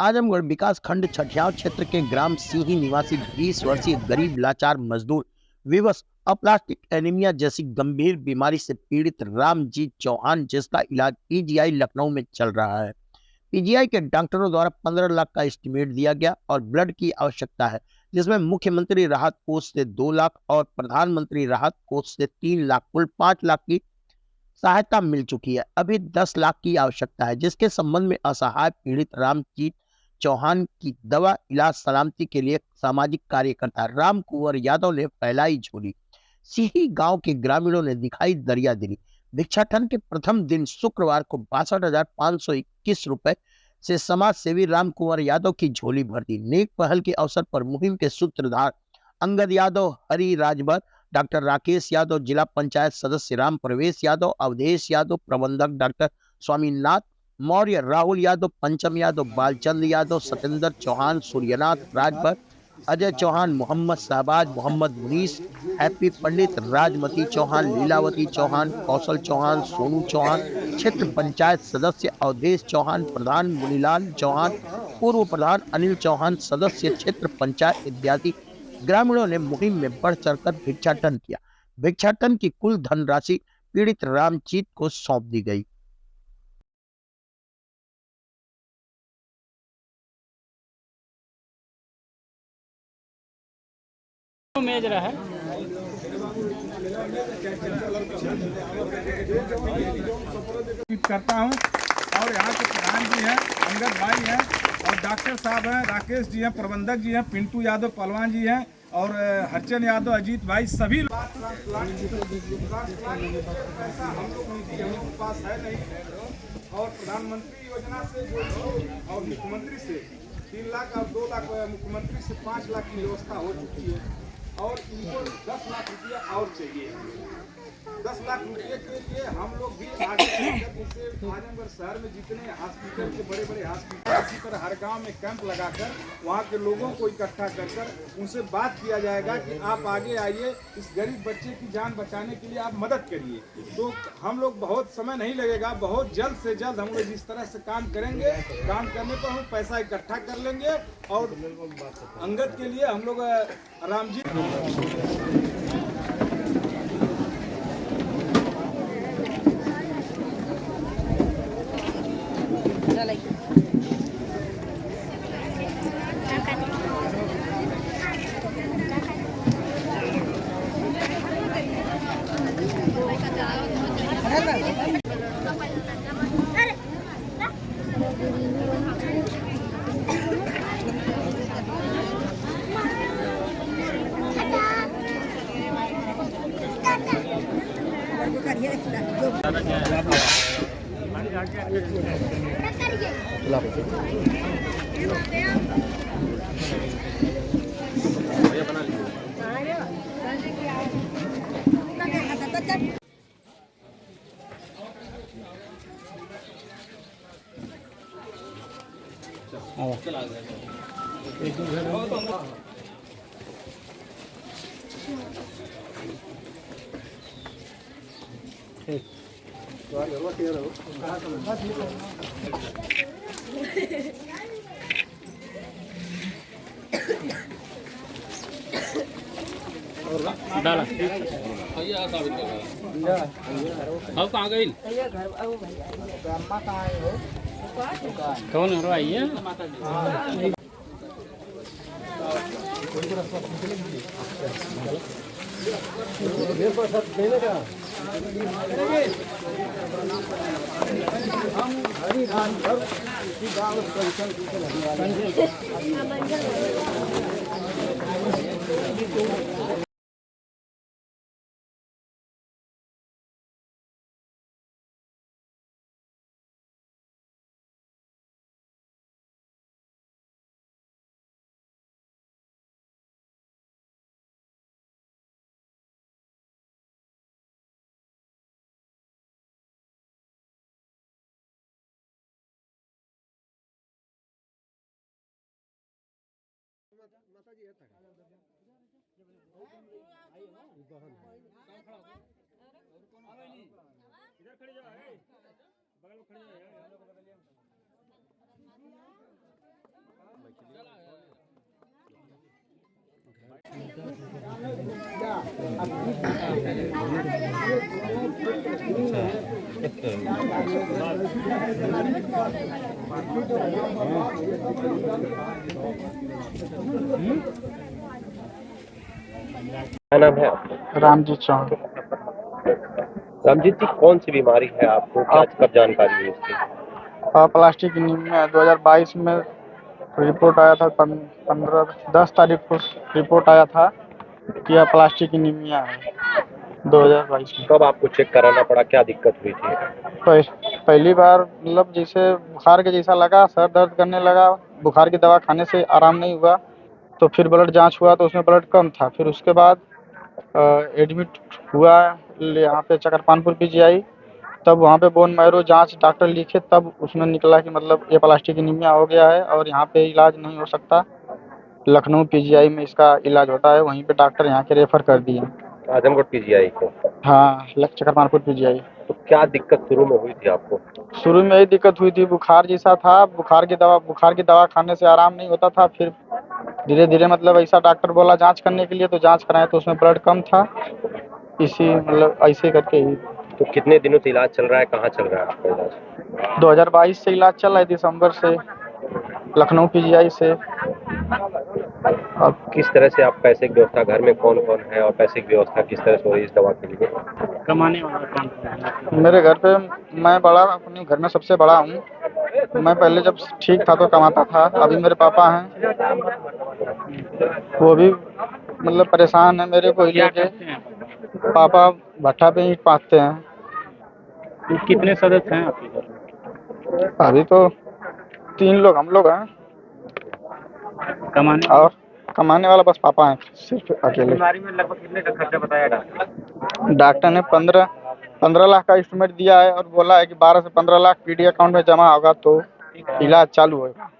आजमगढ़ विकास खंड छठियाव क्षेत्र के ग्राम सिंही निवासी 20 वर्षीय गरीब लाचार मजदूर विवश अप्लास्टिक एनीमिया जैसी गंभीर बीमारी से पीड़ित रामजीत चौहान, जिसका इलाज पीजीआई लखनऊ में चल रहा है। पीजीआई के डॉक्टरों द्वारा 15 लाख का एस्टिमेट दिया गया और ब्लड की आवश्यकता है, जिसमें मुख्यमंत्री राहत कोष से 2 लाख और प्रधानमंत्री राहत कोष से 3 लाख, कुल 5 लाख की सहायता मिल चुकी है। अभी 10 लाख की आवश्यकता है, जिसके संबंध में असहाय पीड़ित रामजीत चौहान की दवा इलाज सलामती के लिए सामाजिक कार्यकर्ता राम कुंवर यादव ने फैलाई झोली। सिही गांव के ग्रामीणों ने दिखाई दरियादिली। भिक्षाटन के प्रथम दिन शुक्रवार को 62,521 रुपए से समाज सेवी राम कुंवर यादव की झोली भर दी। नेक पहल के अवसर पर मुहिम के सूत्रधार अंगद यादव, हरि राजभर, डॉक्टर राकेश यादव, जिला पंचायत सदस्य राम प्रवेश यादव, अवधेश यादव, प्रबंधक डॉक्टर स्वामीनाथ मौर्य, राहुल यादव, पंचम यादव, बालचंद यादव, सत्येंद्र चौहान, सूर्यनाथ राजभर, अजय चौहान, मोहम्मद शहबाज, मोहम्मद मुनीस, हैप्पी पंडित, राजमती चौहान, लीलावती चौहान, कौशल चौहान, सोनू चौहान, क्षेत्र पंचायत सदस्य अवधेश चौहान, प्रधान मुनीलाल चौहान, पूर्व प्रधान अनिल चौहान, सदस्य क्षेत्र पंचायत इत्यादि ग्रामीणों ने मुहिम में बढ़ चढ़कर भिक्षाटन किया। भिक्षाटन की कुल धनराशि पीड़ित रामजीत को सौंप दी गई। मेज रहा है करता हूँ। और यहाँ के प्रधान जी हैं, अंगद भाई हैं, और डॉक्टर साहब हैं, राकेश जी हैं, प्रबंधक जी हैं, पिंटू यादव पहलवान जी हैं, और हरचंद यादव, अजीत भाई, सभी हम लोग के पास है नहीं। और प्रधानमंत्री योजना से जो और मुख्यमंत्री से 3 लाख और 2 लाख, मुख्यमंत्री से 5 लाख की व्यवस्था हो चुकी है। और इनको 10 लाख रुपया और चाहिए। 10 लाख रुपये के लिए हम लोग भी आगे जैसे आजमगढ़ शहर में जितने हॉस्पिटल के बड़े बड़े हॉस्पिटल, इसी तरह हर गांव में कैंप लगाकर वहां के लोगों को इकट्ठा कर उनसे बात किया जाएगा कि आप आगे आइए, इस गरीब बच्चे की जान बचाने के लिए आप मदद करिए। तो हम लोग बहुत समय नहीं लगेगा, बहुत जल्द से जल्द हम लोग इस तरह से काम करेंगे। काम करने पर हम पैसा इकट्ठा कर लेंगे और अंगद के लिए हम लोग रामजी डाला अब कहाँ गई कौन हरवाई है इधर खड़ी जाओ, बगल में खड़ी जाओ। क्या नाम है आपका? रामजी चौहान। रमजीत जी, कौन सी बीमारी है आपको, क्या कब जानकारी हुई इसकी? प्लास्टिक नीमिया 2022 में रिपोर्ट आया था। 10 तारीख को रिपोर्ट आया था कि यह प्लास्टिक नीमिया है 2022 में। कब आपको चेक कराना पड़ा, क्या दिक्कत हुई थी? पहली बार मतलब जैसे बुखार के जैसा लगा, सर दर्द करने लगा, बुखार की दवा खाने से आराम नहीं हुआ, तो फिर ब्लड जांच हुआ तो उसमें ब्लड कम था। फिर उसके बाद एडमिट हुआ यहाँ पे चकरपानपुर पीजीआई। तब वहाँ पे बोन मैरो जांच डॉक्टर लिखे, तब उसमें निकला कि मतलब ये प्लास्टिक नीमिया हो गया है और यहाँ पे इलाज नहीं हो सकता। लखनऊ पीजीआई में इसका इलाज होता है, वहीं पे डॉक्टर यहाँ के रेफर कर दिए। आजमगढ़ पीजीआई को? हाँ, चकरपानपुर पीजीआई। तो क्या दिक्कत शुरू में हुई थी आपको? शुरू में यही दिक्कत हुई थी, बुखार जैसा था, बुखार की दवा खाने से आराम नहीं होता था। फिर धीरे धीरे मतलब ऐसा डॉक्टर बोला जांच करने के लिए, तो जांच कराए तो उसमें ब्लड कम था। इसी मतलब ऐसे करके ही तो कितने दिनों से इलाज चल रहा है, कहाँ चल रहा है आपका इलाज? 2022 से इलाज चल रहा है, दिसंबर से लखनऊ पीजीआई से। अब किस तरह से आप पैसे की व्यवस्था, घर में कौन कौन है और पैसे की व्यवस्था किस तरह से हो रही है इस दवा के लिए? कमाने वाला कौन है? मेरे घर पे मैं बड़ा, अपने घर में सबसे बड़ा हूँ। मैं पहले जब ठीक था तो कमाता था। अभी मेरे पापा हैं, वो भी मतलब परेशान है मेरे को ही क्या लेके। करते हैं? पापा भट्ठा पे ईंट पाथते हैं। तो कितने सदस्य हैं आपके घर में? अभी तो 3 लोग हम लोग हैं कमाने और कमाने वाला बस पापा हैं, सिर्फ अकेले। बीमारी में लगभग कितने का खर्चा बताया डॉक्टर? डॉक्टर ने 15 लाख का एस्टिमेट दिया है और बोला है कि 12 से 15 लाख पीडी अकाउंट में जमा होगा तो इलाज चालू होगा।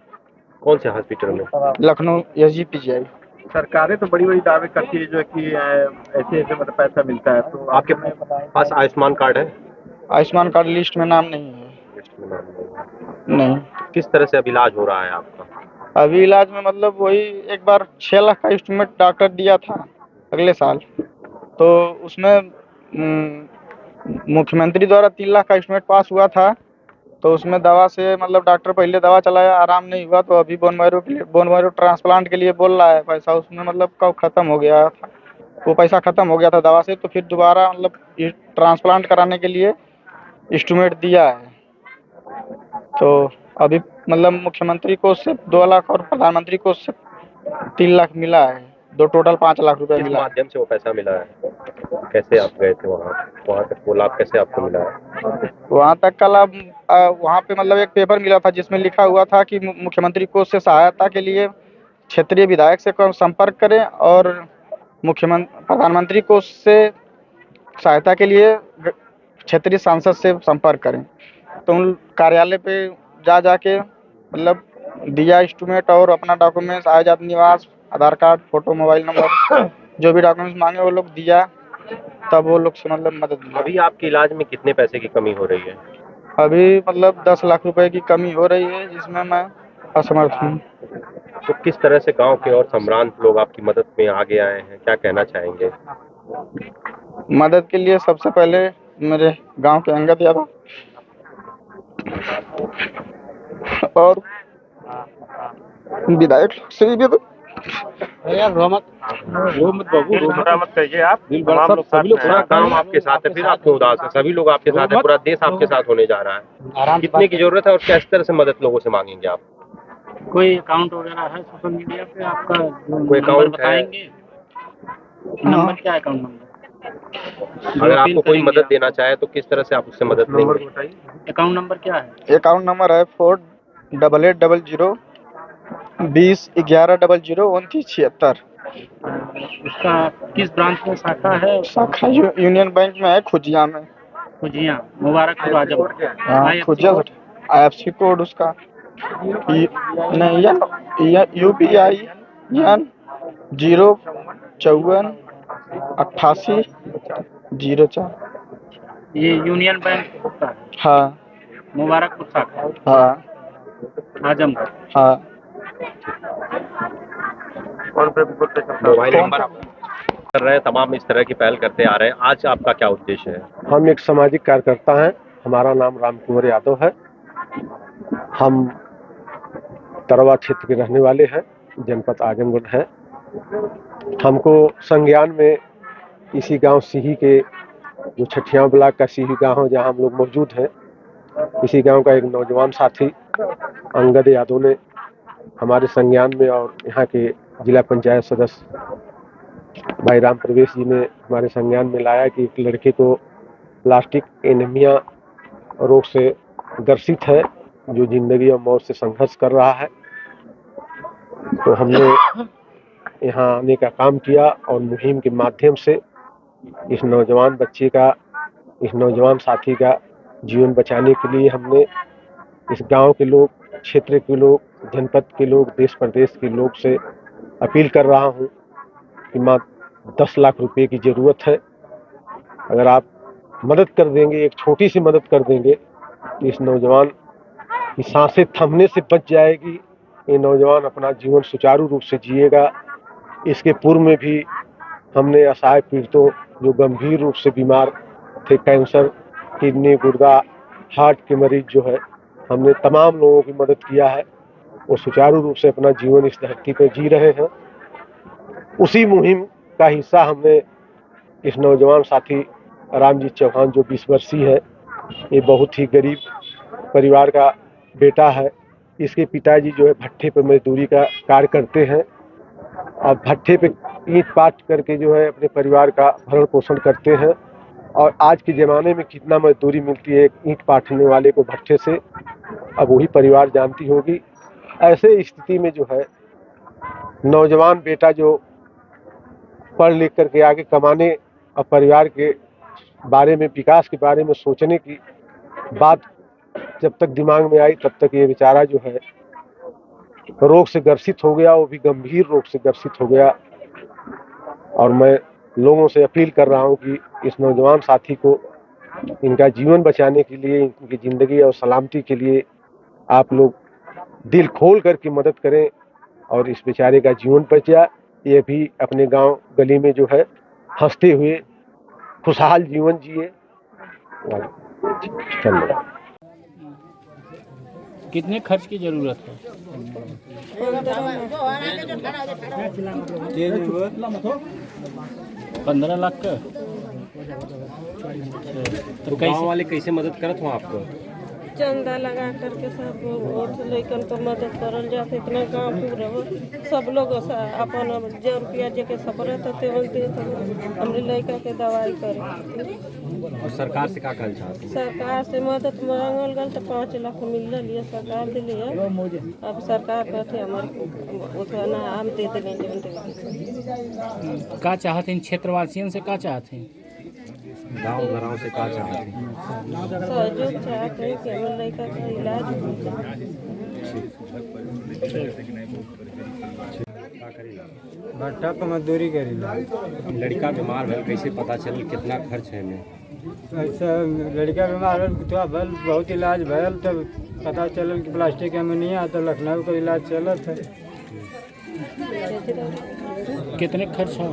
कौन से हॉस्पिटल में? Lucknow SG PGI. सरकारें तो बड़ी बड़ी दावे करती है जो कि ऐसे ऐसे मतलब पैसा मिलता है, तो आपके पास आयुष्मान कार्ड है? आयुष्मान कार्ड लिस्ट में नाम नहीं है। लिस्ट में नाम नहीं है। नहीं, किस तरह से अब इलाज हो रहा है आपका? अभी इलाज में मतलब वही एक बार 6 लाख का एस्टिमेट डॉक्टर दिया था अगले साल, तो उसमें मुख्यमंत्री द्वारा 3 लाख का एस्टिमेट पास हुआ था। तो उसमें दवा से मतलब डॉक्टर पहले दवा चलाया, आराम नहीं हुआ, तो अभी बोन मैरो ट्रांसप्लांट के लिए बोल रहा है पैसा। उसमें मतलब कब खत्म हो गया था, वो पैसा खत्म हो गया था दवा से, तो फिर दोबारा मतलब ये ट्रांसप्लांट कराने के लिए एस्टिमेट दिया है। तो अभी मतलब मुख्यमंत्री को उससे 2 लाख और प्रधानमंत्री को उससे 3 लाख मिला है, दो टोटल 5 लाख रुपए किस मिला है। माध्यम से वो पैसा मिला है? कैसे आप गए थे वहाँ तक वो लाभ कैसे आपको मिला है? वहाँ तक का लाभ वहाँ पे मतलब एक पेपर मिला था जिसमें लिखा हुआ था कि मुख्यमंत्री कोष से सहायता के लिए क्षेत्रीय विधायक से संपर्क करें और प्रधानमंत्री कोष से सहायता के लिए क्षेत्रीय सांसद से संपर्क करें। तो उन कार्यालय पे जाके मतलब दिया एस्टिमेट और अपना डॉक्यूमेंट्स, आय जाति निवास, आधार कार्ड, फोटो, मोबाइल नंबर, जो भी डॉक्यूमेंट्स मांगे वो लोग दिया, तब वो लोग से मतलब मदद मिला। अभी आपके इलाज में कितने पैसे की कमी हो रही है? अभी मतलब 10 लाख रुपए की कमी हो रही है, जिसमें मैं असमर्थ हूँ। तो किस तरह से गांव के और सम्भ्रांत लोग आपकी मदद में आगे आए हैं, क्या कहना चाहेंगे? मदद के लिए सबसे पहले मेरे गांव के अंगद यादव और विधायक से भी रो मत बाबू, छोटा मत कहिए आप। तमाम लोग सभी लोग पूरा गांव आपके साथ है, फिर आप क्यों उदास है? सभी लोग आपके साथ है, पूरा देश आपके साथ होने जा रहा है। कितने की जरूरत है और किस तरह से मदद लोगों से मांगेंगे आप? कोई अकाउंट वगैरह है सोशल मीडिया पे आपका? कोई अकाउंट है? बताएंगे नंबर क्या है? अकाउंट नंबर अगर आपको कोई मदद देना चाहे तो किस तरह से आप उससे मदद लेंगे? अकाउंट नंबर क्या है? अकाउंट नंबर है 4880 2011002976। उसका किस ब्रांच में शाखा है? शाखा यूनियन बैंक में है, खुजिया में। खुजिया, मुबारकपुर, आजमगढ़। हाँ, खुजिया IFC कोड उसका नहीं UPI एन 0548804। ये यूनियन बैंक होता है? हाँ मुबारकपुर शाखा, हाँ आजमगढ़। हाँ। कौन पे मोबाइल नंबर कर रहे हैं, तमाम इस तरह की पहल करते आ रहे हैं, आज आपका क्या उद्देश्य है? हम एक सामाजिक कार्यकर्ता हैं। हमारा नाम राम कुंवर यादव है। हम तरवा क्षेत्र के रहने वाले हैं, जनपद आजमगढ़ है। हमको संज्ञान में इसी गांव सीही के जो छठियां ब्लॉक का सीही गांव है जहां हम लोग मौजूद हैं, इसी गांव का एक नौजवान साथी अंगद यादव ने हमारे संज्ञान में और यहाँ के जिला पंचायत सदस्य भाई राम प्रवेश जी ने हमारे संज्ञान में लाया कि एक लड़के को प्लास्टिक एनीमिया रोग से ग्रसित है, जो जिंदगी और मौत से संघर्ष कर रहा है। तो हमने यहाँ आने का काम किया और मुहिम के माध्यम से इस नौजवान बच्चे का, इस नौजवान साथी का जीवन बचाने के लिए हमने इस गांव के लोग, क्षेत्र के लोग, जनपद के लोग, देश प्रदेश के लोग से अपील कर रहा हूं कि मात्र 10 लाख रुपए की ज़रूरत है। अगर आप मदद कर देंगे, एक छोटी सी मदद कर देंगे, तो इस नौजवान की सांसें थमने से बच जाएगी। ये नौजवान अपना जीवन सुचारू रूप से जिएगा। इसके पूर्व में भी हमने असहाय पीड़ितों जो गंभीर रूप से बीमार थे, कैंसर, किडनी, गुर्दा, हार्ट के मरीज जो है, हमने तमाम लोगों की मदद किया है। वो सुचारू रूप से अपना जीवन इस धरती पर जी रहे हैं। उसी मुहिम का हिस्सा हमने इस नौजवान साथी रामजीत चौहान, जो 20 वर्षीय है, ये बहुत ही गरीब परिवार का बेटा है। इसके पिताजी जो है भट्ठे पर मजदूरी का कार्य करते हैं और भट्ठे पे ईंट पाट करके जो है अपने परिवार का भरण पोषण करते हैं। और आज के ज़माने में कितना मजदूरी मिलती है एक ईंट पाटने वाले को भट्ठे से, अब वही परिवार जानती होगी। ऐसे स्थिति में जो है नौजवान बेटा जो पढ़ लिख करके आगे कमाने और परिवार के बारे में, विकास के बारे में सोचने की बात जब तक दिमाग में आई, तब तक ये बेचारा जो है रोग से ग्रसित हो गया, वो भी गंभीर रोग से ग्रसित हो गया। और मैं लोगों से अपील कर रहा हूँ कि इस नौजवान साथी को, इनका जीवन बचाने के लिए, इनकी ज़िंदगी और सलामती के लिए आप लोग दिल खोल करके मदद करें और इस बेचारे का जीवन बच जाए। ये भी अपने गांव गली में जो है हंसते हुए खुशहाल जीवन जिए। धन्यवाद। कितने खर्च की जरूरत है? 15 लाख का। तो गांव वाले कैसे मदद करत हो आपको? चंदा लगा करके सब वोट लेकर तो मदद करल जाते। इतना गाँव पूरा सब लोग अपन जो रुपया जेके सपरे तो हमरे लड़का के दवाई करे। और सरकार से क्या कहना चाहते हैं? सरकार से मदद मांगल गल तो 5 लाख मिल रही सरकार दिली है। अब सरकार कहते हमारे उतना आम दे देंगे। का चाहते हैं क्षेत्रवासियों से, का चाहते हैं गाँव घराव से क्या चाहते हैं? सहयोग चाहते हैं कि हमारे लड़का का इलाज हो जाए। भट्टा पर मजदूरी करीला। लड़का बीमार भेल, कैसे पता चल कितना खर्च है में? ऐसा लड़का बीमार भेल, थोड़ा भल बहुत इलाज भेल, तब पता चलल कि प्लास्टिक एमोनिया, तो लखनऊ का इलाज चलत है। कितने खर्च हो?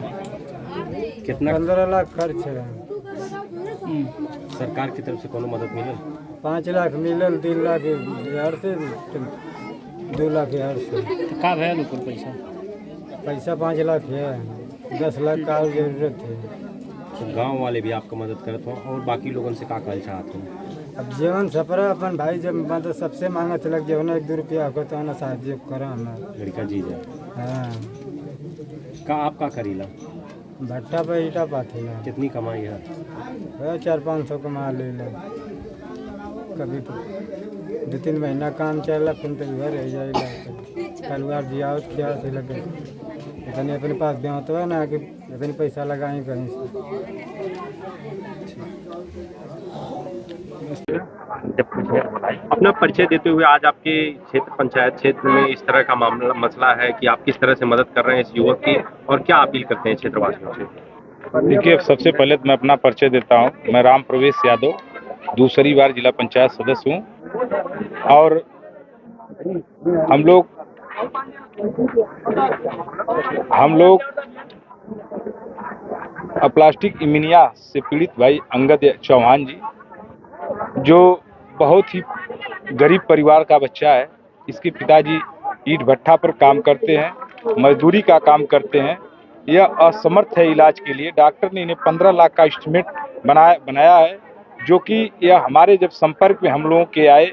कितना? 15 लाख खर्च है। सरकार की तरफ से कोनो मदद मिलल? 5 लाख मिलल, 3 लाख यार से, 2 लाख यार से। का भेल ऊपर पैसा? पैसा 5 लाख है, 10 लाख का और जरूरत है। तो गांव वाले भी आपको मदद करत हो और बाकी लोगों से क्या कहना चाहते हो? अब जीवन सफर अपन भाई, जब मतलब सबसे मांगा चलक जो ना 1-2 रुपया होगा तो ना साहाଯ୍य करा हमें। लड़का जी जाए। हाँ, का आप का करीला? भट्टा पर ईटा पाथेला। कितनी कमाई है? 400-500 कमा ले ला। कभी 2-3 महीना काम चला, फिर तो घर रह जाएगा। परिवार जियावत क्या से लगे, इतने अपने पास ब्याहत है ना कि इतने पैसा लगाएं कहीं से। अपना परिचय देते हुए, आज आपके क्षेत्र पंचायत क्षेत्र में इस तरह का मामला मसला है कि आप किस तरह से मदद कर रहे हैं इस युवक की और क्या अपील करते हैं क्षेत्रवासियों से? देखिए, सबसे पहले तो मैं अपना परिचय देता हूं। मैं राम प्रवेश यादव, दूसरी बार जिला पंचायत सदस्य हूं और हम लोग प्लास्टिक इमिनिया से पीड़ित भाई अंगद चौहान जी, जो बहुत ही गरीब परिवार का बच्चा है। इसके पिताजी ईंट भट्ठा पर काम करते हैं, मजदूरी का काम करते हैं। यह असमर्थ है इलाज के लिए। डॉक्टर ने इन्हें 15 लाख का एस्टिमेट बनाया है, जो कि यह हमारे जब संपर्क में हम लोगों के आए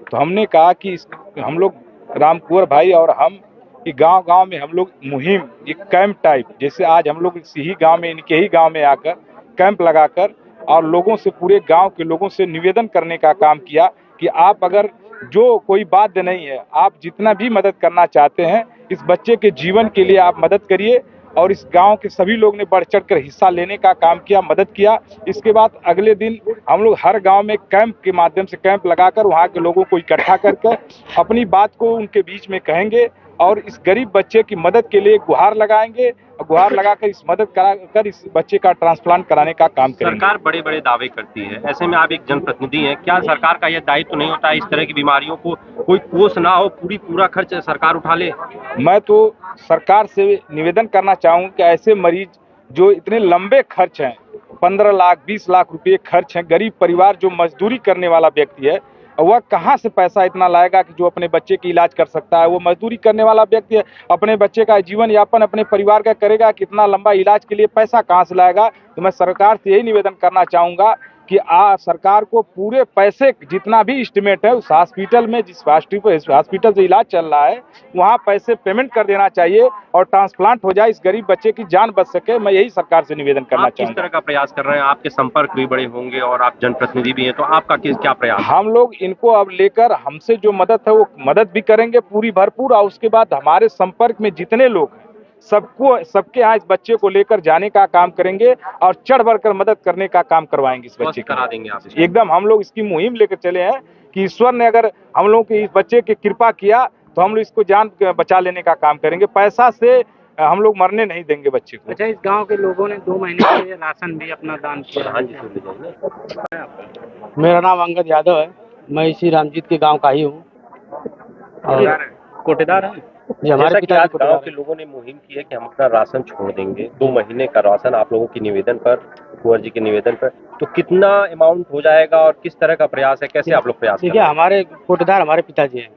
तो हमने कहा कि हम लोग राम कुंवर भाई और हम कि गांव-गांव में हम लोग मुहिम, एक कैंप टाइप, जैसे आज हम लोग इसी ही गांव में, इनके ही गांव में आकर कैंप लगाकर और लोगों से, पूरे गांव के लोगों से निवेदन करने का काम किया कि आप अगर, जो कोई बाध्य नहीं है, आप जितना भी मदद करना चाहते हैं इस बच्चे के जीवन के लिए आप मदद करिए। और इस गांव के सभी लोग ने बढ़ चढ़कर हिस्सा लेने का काम किया, मदद किया। इसके बाद अगले दिन हम लोग हर गांव में कैंप के माध्यम से कैंप लगाकर वहां के लोगों को इकट्ठा करके अपनी बात को उनके बीच में कहेंगे और इस गरीब बच्चे की मदद के लिए गुहार लगाएंगे। गुहार लगाकर इस मदद कराकर इस बच्चे का ट्रांसप्लांट कराने का काम करेंगे। सरकार बड़े-बड़े दावे करती है, ऐसे में आप एक जनप्रतिनिधि हैं, क्या सरकार का यह दायित्व तो नहीं होता है इस तरह की बीमारियों को कोई कोष ना हो, पूरा खर्च सरकार उठा ले? मैं तो सरकार से निवेदन करना चाहूँगा कि ऐसे मरीज जो इतने लंबे खर्च हैं, 15 लाख 20 लाख रुपए खर्च हैं, गरीब परिवार जो मजदूरी करने वाला व्यक्ति है, वह कहाँ से पैसा इतना लाएगा कि जो अपने बच्चे की इलाज कर सकता है? वो मजदूरी करने वाला व्यक्ति है, अपने बच्चे का जीवन यापन अपने परिवार का करेगा, कितना लंबा इलाज के लिए पैसा कहाँ से लाएगा? तो मैं सरकार से यही निवेदन करना चाहूँगा कि सरकार को पूरे पैसे जितना भी एस्टिमेट है उस हॉस्पिटल में, जिस हॉस्पिटल से इलाज चल रहा है, वहाँ पैसे पेमेंट कर देना चाहिए और ट्रांसप्लांट हो जाए, इस गरीब बच्चे की जान बच सके। मैं यही सरकार से निवेदन करना आप किस चाहूँगा। तरह का प्रयास कर रहे हैं? आपके संपर्क भी बड़े होंगे और आप जनप्रतिनिधि भी हैं, तो आपका क्या प्रयास है? हम लोग इनको अब लेकर हमसे जो मदद है वो मदद भी करेंगे पूरी भरपूर, और उसके बाद हमारे संपर्क में जितने लोग हैं सबके यहाँ इस बच्चे को लेकर जाने का काम करेंगे और चढ़ बढ़कर मदद करने का काम करवाएंगे इस बच्चे करा देंगे आप? एकदम हम लोग इसकी मुहिम लेकर चले हैं कि ईश्वर ने अगर हम लोग के इस बच्चे की कृपा किया तो हम लोग इसको जान बचा लेने का काम करेंगे। पैसा से हम लोग मरने नहीं देंगे बच्चे को। अच्छा, इस गांव के लोगों ने 2 महीने के लिए राशन भी अपना दान किया। हाँ जी, सुन लीजिए। मेरा नाम अंगद यादव है, मैं इसी रामजीत के गांव का ही हूँ। और कोटेदार है। ये हमारे जैसा कि पिताजी आज को गांव के लोगों ने मुहिम की है कि हम अपना राशन छोड़ देंगे, 2 महीने का राशन आप लोगों के निवेदन पर, कुंवर जी के निवेदन पर, तो कितना अमाउंट हो जाएगा और किस तरह का प्रयास है, कैसे आप लोग प्रयास कर देखिए, रहे हैं? हमारे कोटेदार हमारे पिताजी हैं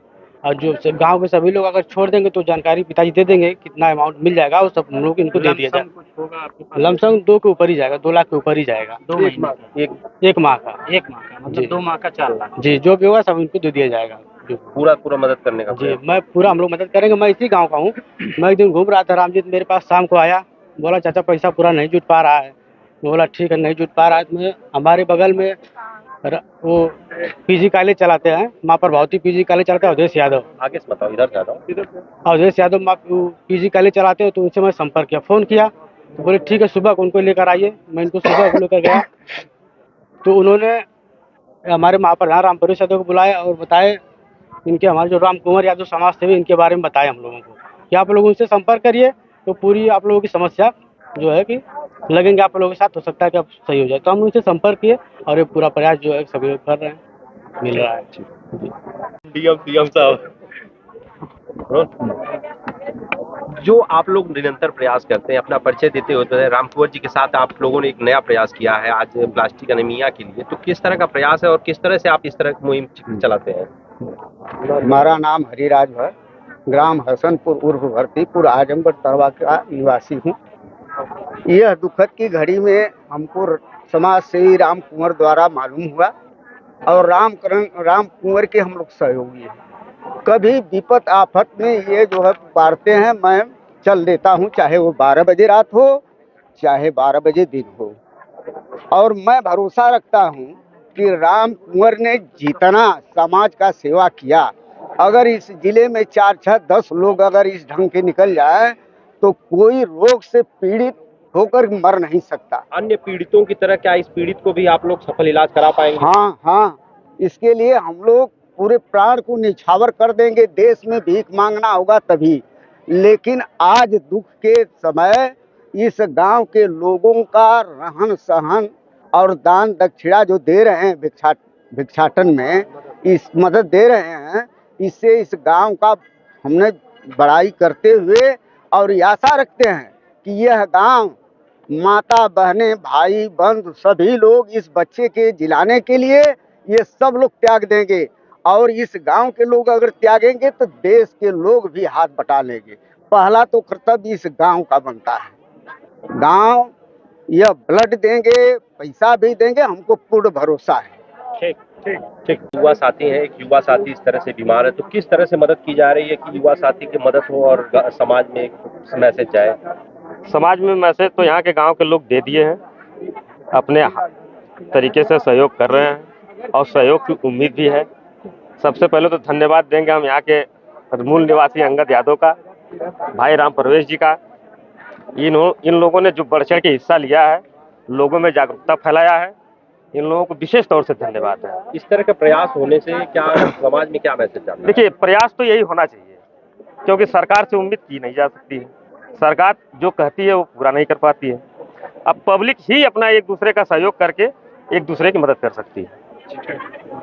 और जो गांव के सभी लोग अगर छोड़ देंगे तो जानकारी पिताजी दे देंगे, कितना अमाउंट मिल जाएगा वो सब हम लोग इनको दे दिया जाएगा। कुछ होगा आपके पास? लमसम 2 के ऊपर ही जाएगा, 2 लाख के ऊपर ही जाएगा। 2 महीने का? एक माह का। 1 माह का मतलब 2 माह का 4 लाख। जी, जो भी होगा सब इनको दे दिया जाएगा। पूरा मदद करने का जी, प्रयास। मैं पूरा हम लोग मदद करेंगे। मैं इसी गांव का हूँ। मैं एक दिन घूम रहा था, रामजीत मेरे पास शाम को आया, बोला चाचा पैसा पूरा नहीं जुट पा रहा है। मैं बोला ठीक है, नहीं जुट पा रहा है। मैं हमारे बगल में वो पीजी कॉलेज चलाते हैं, माँ प्रभावती पीजी कॉलेज चलाते हैं, अवधेश यादव। आगे से बताओ, इधर से आ जाओ। अवधेश यादव पीजी कॉलेज चलाते हैं, तो उनसे मैं संपर्क किया, फ़ोन किया तो बोले ठीक है सुबह को उनको लेकर आइए। मैं इनको सुबह को लेकर गया तो उन्होंने हमारे महाप्रधान रामपुरेश यादव को बुलाया और बताए इनके, हमारे जो राम कुंवर यादव समाज सेवी, इनके बारे में बताया हम लोगों को कि आप लोग उनसे संपर्क करिए तो पूरी आप लोगों की समस्या जो है कि लगेंगे आप लोगों के साथ, हो सकता है कि आप सही हो जाए। तो हम उनसे संपर्क किए और ये पूरा प्रयास जो है सभी लोग कर रहे हैं, मिल रहा है। डीएम साहब, जो आप लोग निरंतर प्रयास करते हैं, अपना परिचय देते हुए राम कुंवर जी के साथ आप लोगों ने एक नया प्रयास किया है आज प्लास्टिक एनीमिया के लिए, तो किस तरह का प्रयास है और किस तरह से आप इस तरह की मुहिम चलाते हैं? हमारा नाम हरिराज है, ग्राम हसनपुर उर्फ भरतीपुर, आजमगढ़ तरवा का निवासी हूँ। यह दुखद की घड़ी में हमको समाज सेवी राम कुंवर द्वारा मालूम हुआ और राम कुंवर के हम लोग सहयोगी हैं। कभी विपत आफत में ये जो है पुकारते हैं, मैं चल देता हूँ, चाहे वो 12 बजे रात हो चाहे 12 बजे दिन हो। और मैं भरोसा रखता हूँ कि राम कुंवर ने जितना समाज का सेवा किया, अगर इस जिले में 4, 6, 10 लोग अगर इस ढंग के निकल जाए तो कोई रोग से पीड़ित होकर मर नहीं सकता। अन्य पीड़ितों की तरह क्या इस पीड़ित को भी आप लोग सफल इलाज करा पाएंगे? हाँ, इसके लिए हम लोग पूरे प्राण को निछावर कर देंगे। देश में भीख मांगना होगा तभी, लेकिन आज दुख के समय इस गांव के लोगों का रहन सहन और दान दक्षिणा जो दे रहे हैं भिक्षाटन में, इस मदद दे रहे हैं, इससे इस गांव का हमने बड़ाई करते हुए और आशा रखते हैं कि यह गांव माता बहनें भाई बंधु सभी लोग इस बच्चे के जिलाने के लिए ये सब लोग त्याग देंगे, और इस गांव के लोग अगर त्यागेंगे तो देश के लोग भी हाथ बटा लेंगे। पहला तो कर्तव्य इस गांव का बनता है। गांव यह ब्लड देंगे, पैसा भी देंगे, हमको पूर्ण भरोसा है। ठीक ठीक ठीक। युवा साथी है, एक युवा साथी इस तरह से बीमार है, तो किस तरह से मदद की जा रही है कि युवा साथी की मदद हो और समाज में एक मैसेज जाए? समाज में मैसेज तो यहाँ के गांव के लोग दे दिए हैं, अपने तरीके से सहयोग कर रहे हैं और सहयोग की उम्मीद भी है। सबसे पहले तो धन्यवाद देंगे हम यहाँ के मूल निवासी अंगद यादव का, भाई राम प्रवेश जी का। इन लोगों ने जो बढ़ चढ़ के हिस्सा लिया है, लोगों में जागरूकता फैलाया है, इन लोगों को विशेष तौर से धन्यवाद है। इस तरह का प्रयास होने से क्या समाज में क्या मैसेज जाता है? देखिए, प्रयास तो यही होना चाहिए, क्योंकि सरकार से उम्मीद की नहीं जा सकती है। सरकार जो कहती है वो पूरा नहीं कर पाती है। अब पब्लिक ही अपना एक दूसरे का सहयोग करके एक दूसरे की मदद कर सकती है।